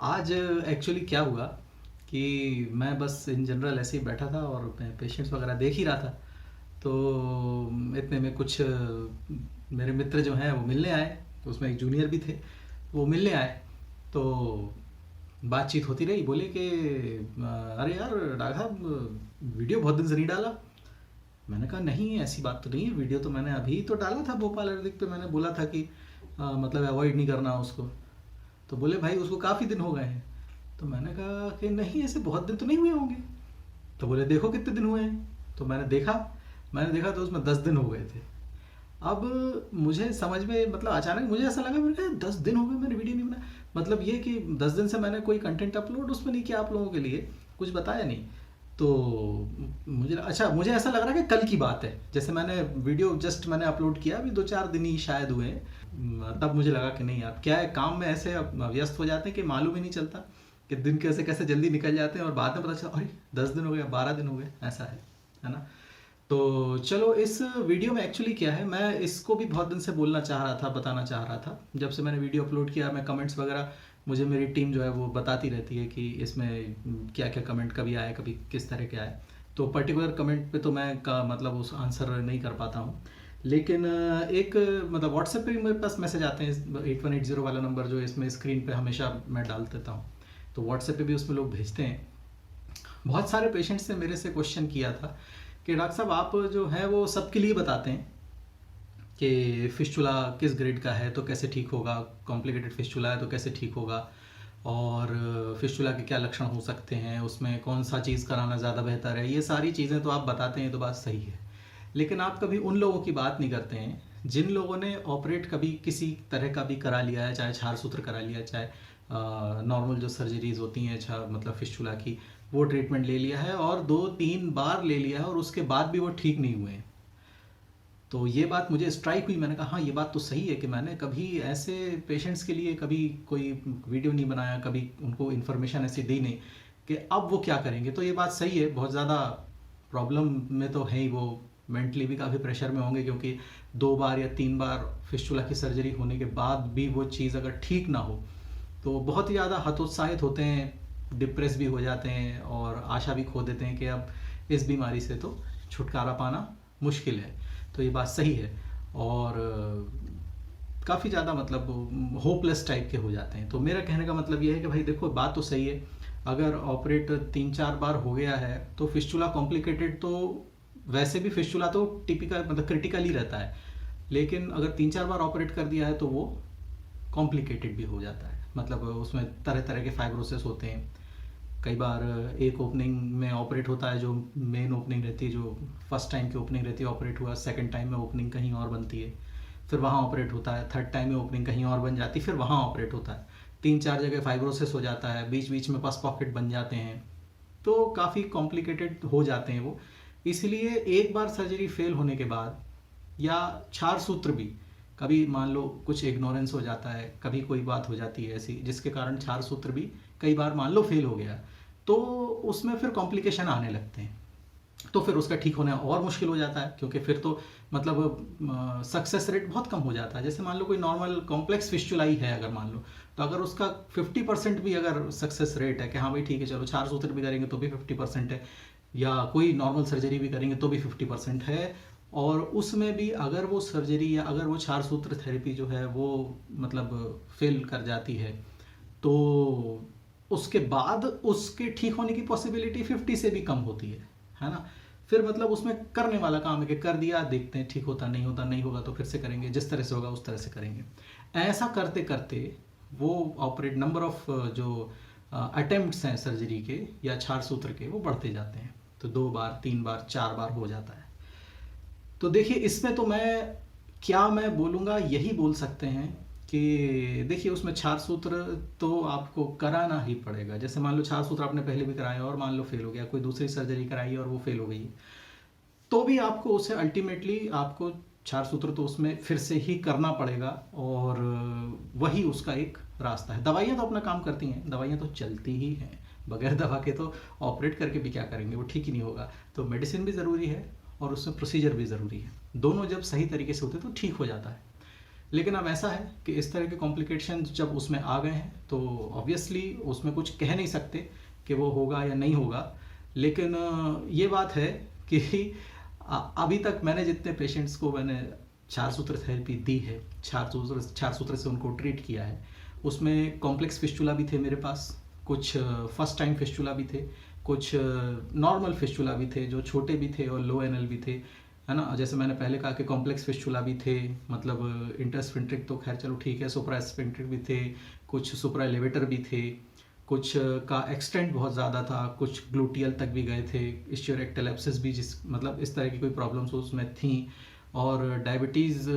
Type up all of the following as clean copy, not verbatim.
आज एक्चुअली क्या हुआ कि मैं बस इन जनरल ऐसे ही बैठा था और मैं पेशेंट्स वगैरह देख ही रहा था। तो इतने में कुछ मेरे मित्र जो हैं वो मिलने आए। तो उसमें एक जूनियर भी थे, वो मिलने आए। तो बातचीत होती रही, बोले कि अरे यार डॉक्टर साहब वीडियो बहुत दिन से नहीं डाला। मैंने कहा नहीं, ऐसी बात तो नहीं है, वीडियो तो मैंने अभी तो डाला था भोपाल आयुर्वेदिक पे। मैंने बोला था कि मतलब अवॉइड नहीं करना उसको। तो बोले भाई उसको काफ़ी दिन हो गए हैं। तो मैंने कहा कि नहीं, ऐसे बहुत दिन तो नहीं हुए होंगे। तो बोले देखो कितने दिन हुए हैं। तो मैंने देखा तो उसमें 10 दिन हो गए थे। अब मुझे समझ में मतलब अचानक मुझे ऐसा लगा, मैंने कहा 10 दिन हो गए मैंने वीडियो नहीं बनाया। मतलब ये कि 10 दिन से मैंने कोई कंटेंट अपलोड उसमें नहीं किया, आप लोगों के लिए कुछ बताया नहीं। तो मुझे ऐसा लग रहा है कि कल की बात है, जैसे मैंने वीडियो जस्ट मैंने अपलोड किया अभी 2-4 दिन ही शायद हुए हैं। तब मुझे लगा कि नहीं यार, क्या है, काम में ऐसे व्यस्त हो जाते हैं कि मालूम ही नहीं चलता कि दिन कैसे कैसे जल्दी निकल जाते हैं, और बाद में पता चला अरे 10 दिन हो गए, 12 दिन हो गए, ऐसा है ना। तो चलो, इस वीडियो में एक्चुअली क्या है, मैं इसको भी बहुत दिन से बोलना चाह रहा था, बताना चाह रहा था। जब से मैंने वीडियो अपलोड किया, मैं कमेंट्स वगैरह, मुझे मेरी टीम जो है वो बताती रहती है कि इसमें क्या क्या कमेंट कभी आए, कभी किस तरह के आए। तो पर्टिकुलर कमेंट पे तो मैं का मतलब उस आंसर नहीं कर पाता हूँ। लेकिन एक मतलब व्हाट्सएप पे भी मेरे पास मैसेज आते हैं, 8180 वाला नंबर जो इसमें स्क्रीन पे हमेशा मैं डाल देता हूँ। तो व्हाट्सएप पे भी उसमें लोग भेजते हैं। बहुत सारे पेशेंट्स ने मेरे से क्वेश्चन किया था कि डॉक्टर साहब आप जो है वो सबके लिए बताते हैं कि फिस्टुला किस ग्रेड का है तो कैसे ठीक होगा, कॉम्प्लिकेटेड फिस्टुला है तो कैसे ठीक होगा, और फिस्टुला के क्या लक्षण हो सकते हैं, उसमें कौन सा चीज़ कराना ज़्यादा बेहतर है। ये सारी चीज़ें तो आप बताते हैं, तो बात सही है। लेकिन आप कभी उन लोगों की बात नहीं करते हैं जिन लोगों ने ऑपरेट कभी किसी तरह का भी करा लिया है, चाहे क्षार सूत्र करा लिया है, चाहे नॉर्मल जो सर्जरीज होती हैं मतलब फिस्टुला की, वो ट्रीटमेंट ले लिया है और 2-3 बार ले लिया है और उसके बाद भी वो ठीक नहीं हुए हैं। तो ये बात मुझे स्ट्राइक हुई। मैंने कहा हाँ, ये बात तो सही है कि मैंने कभी ऐसे पेशेंट्स के लिए कभी कोई वीडियो नहीं बनाया, कभी उनको इन्फॉर्मेशन ऐसी दी नहीं कि अब वो क्या करेंगे। तो ये बात सही है, बहुत ज़्यादा प्रॉब्लम में तो है ही वो, मेंटली भी काफ़ी प्रेशर में होंगे, क्योंकि 2 बार या 3 बार फिस्टुला की सर्जरी होने के बाद भी वो चीज़ अगर ठीक ना हो तो बहुत ही ज़्यादा हतोत्साहित होते हैं, डिप्रेस भी हो जाते हैं और आशा भी खो देते हैं कि अब इस बीमारी से तो छुटकारा पाना मुश्किल है। तो ये बात सही है। और काफ़ी ज़्यादा मतलब होपलेस टाइप के हो जाते हैं। तो मेरा कहने का मतलब ये है कि भाई देखो, बात तो सही है, अगर ऑपरेट 3-4 बार हो गया है तो फिस्टुला कॉम्प्लिकेटेड तो वैसे भी फिस्टुला तो टिपिकल मतलब क्रिटिकल ही रहता है, लेकिन अगर 3-4 बार ऑपरेट कर दिया है तो वो कॉम्प्लिकेटेड भी हो जाता है। मतलब उसमें तरह तरह के फाइब्रोसिस होते हैं। कई बार एक ओपनिंग में ऑपरेट होता है, जो मेन ओपनिंग रहती है, जो फर्स्ट टाइम की ओपनिंग रहती है, ऑपरेट हुआ, सेकंड टाइम में ओपनिंग कहीं और बनती है, फिर वहाँ ऑपरेट होता है, थर्ड टाइम में ओपनिंग कहीं और बन जाती है, फिर वहाँ ऑपरेट होता है। 3-4 जगह फाइब्रोसिस हो जाता है, बीच बीच में पस पॉकेट बन जाते हैं। तो काफ़ी कॉम्प्लिकेटेड हो जाते हैं वो। इसलिए एक बार सर्जरी फेल होने के बाद, या क्षार सूत्र भी कभी मान लो कुछ इग्नोरेंस हो जाता है, कभी कोई बात हो जाती है ऐसी जिसके कारण क्षार सूत्र भी कई बार मान लो फेल हो गया, तो उसमें फिर कॉम्प्लिकेशन आने लगते हैं। तो फिर उसका ठीक होना और मुश्किल हो जाता है, क्योंकि फिर तो मतलब सक्सेस रेट बहुत कम हो जाता है। जैसे मान लो कोई नॉर्मल कॉम्प्लेक्स फिस्टुला ही है अगर मान लो, तो अगर उसका 50% भी अगर सक्सेस रेट है कि हाँ भाई ठीक है, चलो क्षार सूत्र भी करेंगे तो भी 50% है, या कोई नॉर्मल सर्जरी भी करेंगे तो भी 50% है, और उसमें भी अगर वो सर्जरी या अगर वो क्षार सूत्र थेरेपी जो है वो मतलब फेल कर जाती है, तो उसके बाद उसके ठीक होने की पॉसिबिलिटी 50 से भी कम होती है ना। फिर मतलब उसमें करने वाला काम है कि कर दिया, देखते हैं ठीक होता नहीं होता, नहीं होगा तो फिर से करेंगे, जिस तरह से होगा उस तरह से करेंगे। ऐसा करते करते वो ऑपरेट नंबर ऑफ जो अटेम्प्ट्स हैं सर्जरी के या क्षार सूत्र के, वो बढ़ते जाते हैं। तो 2 बार, 3 बार, 4 बार हो जाता है। तो देखिए, इसमें तो मैं बोलूँगा, यही बोल सकते हैं कि देखिए उसमें क्षार सूत्र तो आपको कराना ही पड़ेगा। जैसे मान लो क्षार सूत्र आपने पहले भी कराया और मान लो फेल हो गया, कोई दूसरी सर्जरी कराई और वो फेल हो गई, तो भी आपको उसे अल्टीमेटली आपको क्षार सूत्र तो उसमें फिर से ही करना पड़ेगा, और वही उसका एक रास्ता है। दवाइयाँ तो अपना काम करती हैं, दवाइयाँ तो चलती ही हैं, बगैर दवा के तो ऑपरेट करके भी क्या करेंगे, वो ठीक ही नहीं होगा। तो मेडिसिन भी ज़रूरी है और उसमें प्रोसीजर भी ज़रूरी है। दोनों जब सही तरीके से होते तो ठीक हो जाता है। लेकिन अब ऐसा है कि इस तरह के कॉम्प्लिकेशन जब उसमें आ गए हैं तो ऑब्वियसली उसमें कुछ कह नहीं सकते कि वो होगा या नहीं होगा। लेकिन ये बात है कि अभी तक मैंने जितने पेशेंट्स को मैंने क्षार सूत्र थेरेपी दी है, क्षार सूत्र से उनको ट्रीट किया है, उसमें कॉम्प्लेक्स फिस्टुला भी थे मेरे पास, कुछ फर्स्ट टाइम फिस्टुला भी थे, कुछ नॉर्मल फिस्टुला भी थे जो छोटे भी थे और लो एनएल भी थे, है ना। जैसे मैंने पहले कहा कि कॉम्प्लेक्स फिस्टुला भी थे, मतलब इंटरस्फिंक्ट्रिक तो खैर चलो ठीक है, सुप्रास्फिंक्ट्रिक भी थे, कुछ सुप्रा एलिवेटर भी थे, कुछ का एक्सटेंट बहुत ज़्यादा था, कुछ ग्लूटियल तक भी गए थे, इस्चियोरेक्टल एब्सेस भी जिस मतलब इस तरह की कोई प्रॉब्लम्स उसमें थी, और डायबिटीज़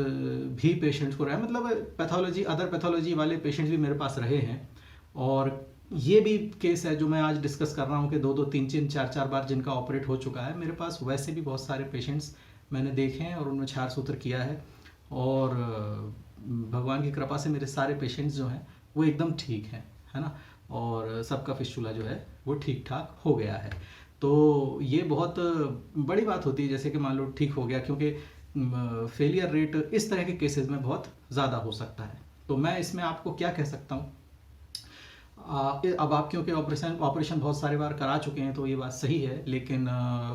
भी पेशेंट्स को रहा है, मतलब पैथोलॉजी अदर पैथोलॉजी वाले पेशेंट्स भी मेरे पास रहे हैं। और ये भी केस है जो मैं आज डिस्कस कर रहा हूँ कि 2-2, 3-3, 4-4 बार जिनका ऑपरेट हो चुका है मेरे पास, वैसे भी बहुत सारे पेशेंट्स मैंने देखे हैं और उनमें क्षार सूत्र किया है। और भगवान की कृपा से मेरे सारे पेशेंट्स जो हैं वो एकदम ठीक हैं, है ना, और सबका फिस्टुला जो है वो ठीक ठाक हो गया है। तो ये बहुत बड़ी बात होती है, जैसे कि मान लो ठीक हो गया, क्योंकि फेलियर रेट इस तरह के केसेस में बहुत ज़्यादा हो सकता है। तो मैं इसमें आपको क्या कह सकता हूँ, अब आप क्योंकि ऑपरेशन बहुत सारे बार करा चुके हैं तो ये बात सही है, लेकिन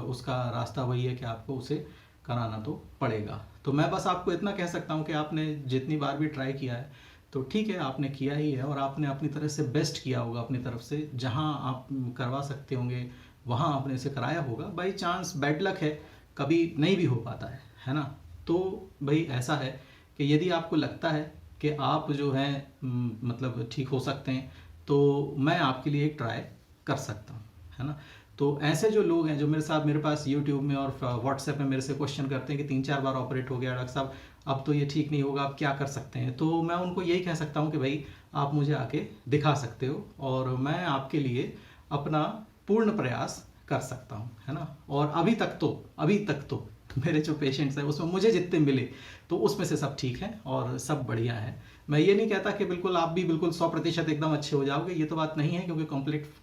उसका रास्ता वही है कि आपको उसे कराना तो पड़ेगा। तो मैं बस आपको इतना कह सकता हूँ कि आपने जितनी बार भी ट्राई किया है तो ठीक है, आपने किया ही है और आपने अपनी तरफ से बेस्ट किया होगा, अपनी तरफ से जहाँ आप करवा सकते होंगे वहाँ आपने इसे कराया होगा। बाई चांस बैड लक है, कभी नहीं भी हो पाता है ना। तो भाई ऐसा है कि यदि आपको लगता है कि आप जो हैं मतलब ठीक हो सकते हैं तो मैं आपके लिए एक ट्राई कर सकता हूँ, है ना। तो ऐसे जो लोग हैं जो मेरे पास यूट्यूब में और व्हाट्सएप में मेरे से क्वेश्चन करते हैं कि 3-4 बार ऑपरेट हो गया डॉक्टर साहब, अब तो ये ठीक नहीं होगा, आप क्या कर सकते हैं, तो मैं उनको यही कह सकता हूँ कि भाई आप मुझे आके दिखा सकते हो और मैं आपके लिए अपना पूर्ण प्रयास कर सकता हूँ, है ना। और अभी तक तो मेरे जो पेशेंट्स हैं उसमें मुझे जितने मिले तो उसमें से सब ठीक हैं और सब बढ़िया हैं। मैं ये नहीं कहता कि बिल्कुल आप भी बिल्कुल 100% एकदम अच्छे हो जाओगे, ये तो बात नहीं है, क्योंकि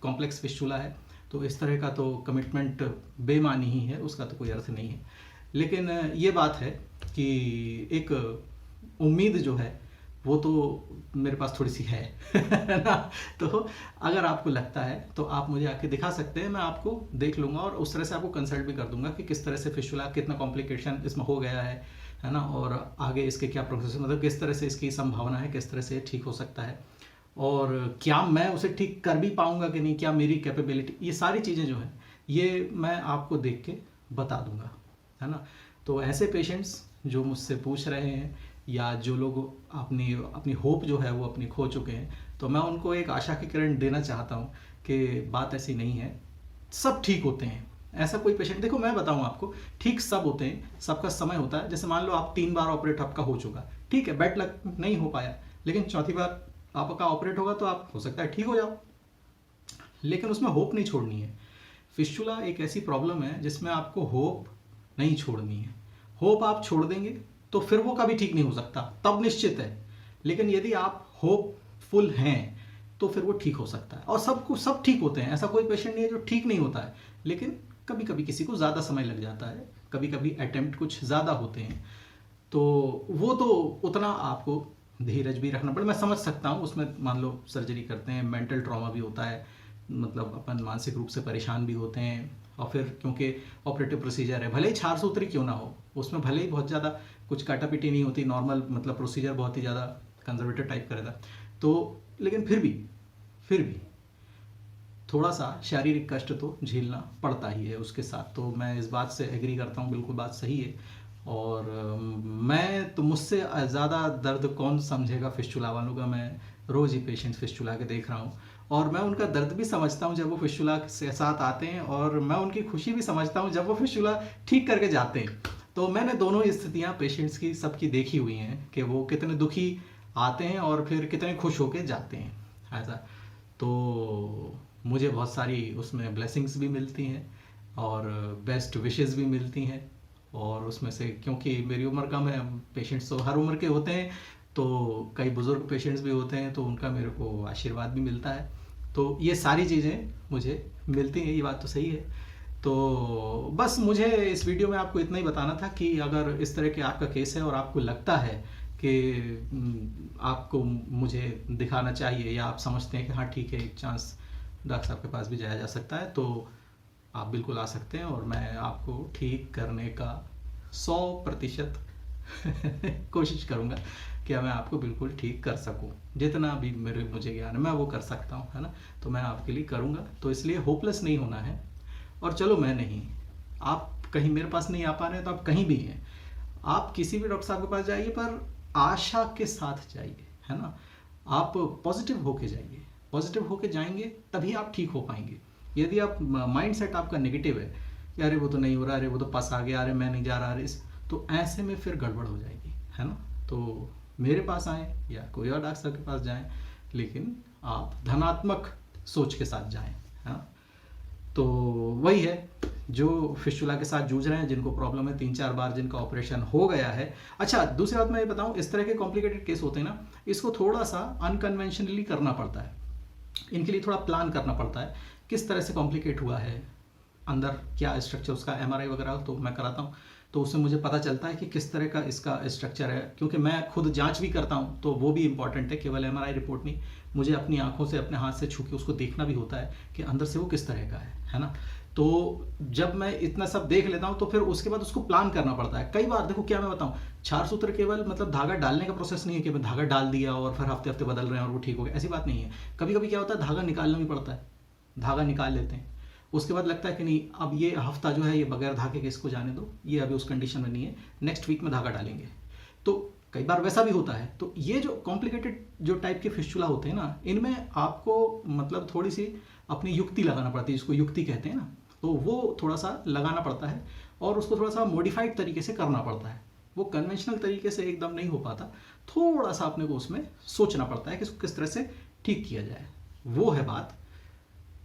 कॉम्प्लेक्स फिस्टुला है तो इस तरह का तो कमिटमेंट बेमानी ही है, उसका तो कोई अर्थ नहीं है। लेकिन ये बात है कि एक उम्मीद जो है वो तो मेरे पास थोड़ी सी है ना। तो अगर आपको लगता है तो आप मुझे आके दिखा सकते हैं, मैं आपको देख लूँगा और उस तरह से आपको कंसल्ट भी कर दूंगा कि किस तरह से फिस्टुला, कितना कॉम्प्लिकेशन इसमें हो गया है ना, और आगे इसके क्या प्रोसेस, मतलब किस तरह से इसकी संभावना है, किस तरह से ठीक हो सकता है, और क्या मैं उसे ठीक कर भी पाऊंगा कि नहीं, क्या मेरी कैपेबिलिटी, ये सारी चीज़ें जो हैं ये मैं आपको देख के बता दूंगा, है ना। तो ऐसे पेशेंट्स जो मुझसे पूछ रहे हैं या जो लोग अपनी होप जो है वो अपनी खो चुके हैं, तो मैं उनको एक आशा की किरण देना चाहता हूँ कि बात ऐसी नहीं है, सब ठीक होते हैं। ऐसा कोई पेशेंट, देखो मैं बताऊं आपको, ठीक सब होते हैं, सबका समय होता है। जैसे मान लो आप 3 बार ऑपरेट आपका हो चुका, ठीक है, बैड लक नहीं हो पाया, लेकिन चौथी बार आपका ऑपरेट होगा तो आप हो सकता है ठीक हो जाओ, लेकिन उसमें होप नहीं छोड़नी है। फिस्टुला एक ऐसी प्रॉब्लम है जिसमें आपको होप नहीं छोड़नी है। होप आप छोड़ देंगे तो फिर वो कभी ठीक नहीं हो सकता, तब निश्चित है। लेकिन यदि आप होपफुल हैं तो फिर वो ठीक हो सकता है, और सब ठीक होते हैं। ऐसा कोई पेशेंट नहीं है जो ठीक नहीं होता है, लेकिन कभी कभी किसी को ज़्यादा समय लग जाता है, कभी कभी अटेम्प्ट कुछ ज़्यादा होते हैं, तो वो तो उतना आपको धीरज भी रखना पड़े। मैं समझ सकता हूँ, उसमें मान लो सर्जरी करते हैं, मेंटल ट्रॉमा भी होता है, मतलब अपन मानसिक रूप से परेशान भी होते हैं, और फिर क्योंकि ऑपरेटिव प्रोसीजर है, भले ही क्षार सूत्री क्यों ना हो, उसमें भले ही बहुत ज़्यादा कुछ काटापिटी नहीं होती, नॉर्मल मतलब प्रोसीजर बहुत ही ज़्यादा कंजर्वेटिव टाइप का रहता, तो लेकिन फिर भी थोड़ा सा शारीरिक कष्ट तो झेलना पड़ता ही है उसके साथ। तो मैं इस बात से एग्री करता हूँ, बिल्कुल बात सही है। और मैं तो, मुझसे ज़्यादा दर्द कौन समझेगा फिस्टुला वालों का। मैं रोज़ ही पेशेंट्स फिस्टुला के देख रहा हूँ और मैं उनका दर्द भी समझता हूँ जब वो फिस्टुला के साथ आते हैं, और मैं उनकी खुशी भी समझता हूँ जब वो फिस्टुला ठीक करके जाते हैं। तो मैंने दोनों स्थितियाँ पेशेंट्स की सबकी देखी हुई हैं कि वो कितने दुखी आते हैं और फिर कितने खुश होके जाते हैं, ऐसा। तो मुझे बहुत सारी उसमें ब्लेसिंग्स भी मिलती हैं और बेस्ट विशेस भी मिलती हैं, और उसमें से क्योंकि मेरी उम्र कम है, पेशेंट्स तो हर उम्र के होते हैं, तो कई बुज़ुर्ग पेशेंट्स भी होते हैं, तो उनका मेरे को आशीर्वाद भी मिलता है। तो ये सारी चीज़ें मुझे मिलती हैं, ये बात तो सही है। तो बस मुझे इस वीडियो में आपको इतना ही बताना था कि अगर इस तरह के आपका केस है और आपको लगता है कि आपको मुझे दिखाना चाहिए, या आप समझते हैं कि हाँ ठीक है, एक चांस डॉक्टर साहब के पास भी जाया जा सकता है, तो आप बिल्कुल आ सकते हैं और मैं आपको ठीक करने का 100% कोशिश करूँगा कि मैं आपको बिल्कुल ठीक कर सकूँ। जितना भी मुझे ज्ञान है मैं वो कर सकता हूँ, है ना। तो मैं आपके लिए करूँगा, तो इसलिए होपलेस नहीं होना है। और चलो मैं नहीं, आप कहीं मेरे पास नहीं आ पा रहे हैं तो आप कहीं भी हैं, आप किसी भी डॉक्टर साहब के पास जाइए, पर आशा के साथ जाइए, है ना। आप पॉजिटिव होके जाइए, पॉजिटिव होके जाएंगे तभी आप ठीक हो पाएंगे। यदि आप माइंड सेट आपका नेगेटिव है कि अरे वो तो नहीं हो रहा, अरे वो तो पास आ गया, अरे मैं नहीं जा रहा, अरे तो ऐसे में फिर गड़बड़ हो जाएगी, है ना। तो मेरे पास आए या कोई और डॉक्टर साहब के पास जाएं, लेकिन आप धनात्मक सोच के साथ जाएं, है ना। तो वही है, जो फिस्टुला के साथ जूझ रहे हैं, जिनको प्रॉब्लम है 3-4 बार जिनका ऑपरेशन हो गया है। अच्छा, दूसरी बात मैं ये बताऊं, इस तरह के कॉम्प्लिकेटेड केस होते हैं ना, इसको थोड़ा सा अनकन्वेंशनली करना पड़ता है, इनके लिए थोड़ा प्लान करना पड़ता है, किस तरह से कॉम्प्लिकेट हुआ है, अंदर क्या स्ट्रक्चर, उसका MRI वगैरह तो मैं कराता हूँ, तो उससे मुझे पता चलता है कि किस तरह का इसका स्ट्रक्चर है, क्योंकि मैं खुद जांच भी करता हूँ, तो वो भी इंपॉर्टेंट है, केवल MRI रिपोर्ट नहीं, मुझे अपनी आंखों से, अपने हाथ से छू के उसको देखना भी होता है कि अंदर से वो किस तरह का है ना। तो जब मैं इतना सब देख लेता हूँ तो फिर उसके बाद उसको प्लान करना पड़ता है। कई बार देखो, क्या मैं बताऊँ, 4 सूत्र केवल मतलब धागा डालने का प्रोसेस नहीं है कि मैं धागा डाल दिया और फिर हफ्ते हफ्ते बदल रहे हैं और वो ठीक हो गया, ऐसी बात नहीं है। कभी कभी क्या होता है, धागा निकालना भी पड़ता है, धागा निकाल लेते हैं, उसके बाद लगता है कि नहीं, अब ये हफ्ता जो है ये बगैर धागे के इसको जाने दो, ये अभी उस कंडीशन में नहीं है, नेक्स्ट वीक में धागा डालेंगे। तो कई बार वैसा भी होता है। तो ये जो कॉम्प्लिकेटेड जो टाइप के फिस्टुला होते हैं ना, इनमें आपको मतलब थोड़ी सी अपनी युक्ति लगाना पड़ती है, जिसको युक्ति कहते हैं ना, तो वो थोड़ा सा लगाना पड़ता है और उसको थोड़ा सा मॉडिफाइड तरीके से करना पड़ता है। वो कन्वेंशनल तरीके से एकदम नहीं हो पाता, थोड़ा सा अपने को उसमें सोचना पड़ता है कि इसको किस तरह से ठीक किया जाए, वो है बात।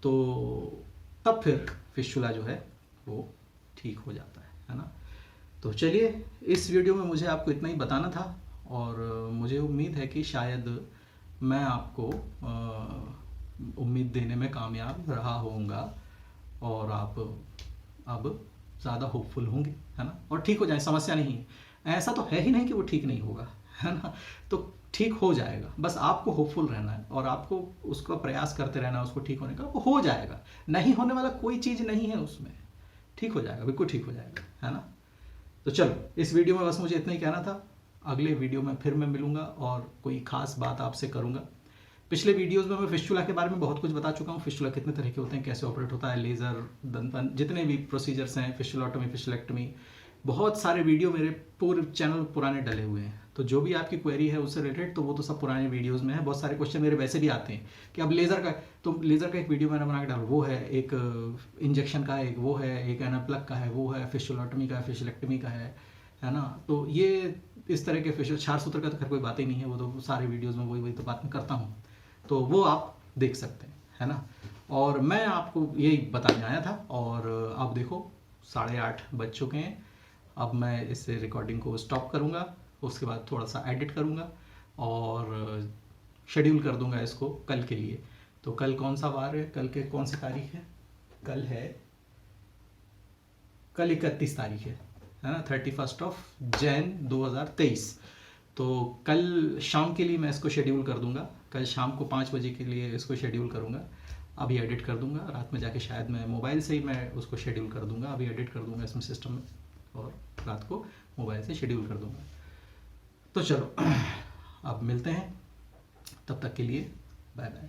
तो तब फिर फिस्टुला जो है वो ठीक हो जाता है ना। तो चलिए, इस वीडियो में मुझे आपको इतना ही बताना था, और मुझे उम्मीद है कि शायद मैं आपको उम्मीद देने में कामयाब रहा होऊंगा और आप अब ज़्यादा होपफुल होंगे, है ना, और ठीक हो जाए, समस्या नहीं है। ऐसा तो है ही नहीं कि वो ठीक नहीं होगा, है ना। तो ठीक हो जाएगा, बस आपको होपफुल रहना है और आपको उसका प्रयास करते रहना है उसको ठीक होने का, वो हो जाएगा। नहीं होने वाला कोई चीज़ नहीं है उसमें, ठीक हो जाएगा, बिल्कुल ठीक हो जाएगा, है ना। तो चलो, इस वीडियो में बस मुझे इतना ही कहना था। अगले वीडियो में फिर मैं मिलूंगा और कोई खास बात आपसे करूंगा। पिछले वीडियोस में मैं फिस्टुला के बारे में बहुत कुछ बता चुका हूँ, फिस्टुला कितने तरह के होते हैं, कैसे ऑपरेट होता है, लेज़र, दंतन, जितने भी प्रोसीजर्स हैं, फिस्टुलोटमी, फिस्टुलेक्टमी, बहुत सारे वीडियो मेरे पूरे चैनल पुराने डले हुए हैं। तो जो भी आपकी क्वेरी है उससे रिलेटेड, तो वो तो सब पुराने वीडियोस में है। बहुत सारे क्वेश्चन मेरे वैसे भी आते हैं कि अब लेज़र का, तो लेज़र का एक वीडियो मैंने बना के डाला, वो है एक इंजेक्शन का, एक वो है, एक एनाप्लग का है, वो है फिस्टुलोटमी का, फिस्टुलेक्टमी का है ना। तो ये इस तरह के फिस्टुला, 4 सूत्र का तो खैर कोई बात ही नहीं है, वो तो सारे वीडियोज़ में वही तो बात मैं करता हूँ, तो वो आप देख सकते हैं, है ना। और मैं आपको यही बताने आया था, और आप देखो 8:30 बज चुके हैं। अब मैं इस रिकॉर्डिंग को स्टॉप करूँगा, उसके बाद थोड़ा सा एडिट करूँगा और शेड्यूल कर दूँगा इसको कल के लिए। तो कल कौन सा वार है, कल के कौन सी तारीख है, कल 31 तारीख है ना, 31 जनवरी 2023। तो कल शाम के लिए मैं इसको शेड्यूल कर दूंगा, कल शाम को 5 बजे के लिए इसको शेड्यूल करूंगा। अभी एडिट कर दूंगा, रात में जाके शायद मैं मोबाइल से ही मैं उसको शेड्यूल कर दूंगा, अभी एडिट कर दूंगा इसमें सिस्टम में, और रात को मोबाइल से शेड्यूल कर दूंगा। तो चलो अब मिलते हैं, तब तक के लिए बाय बाय।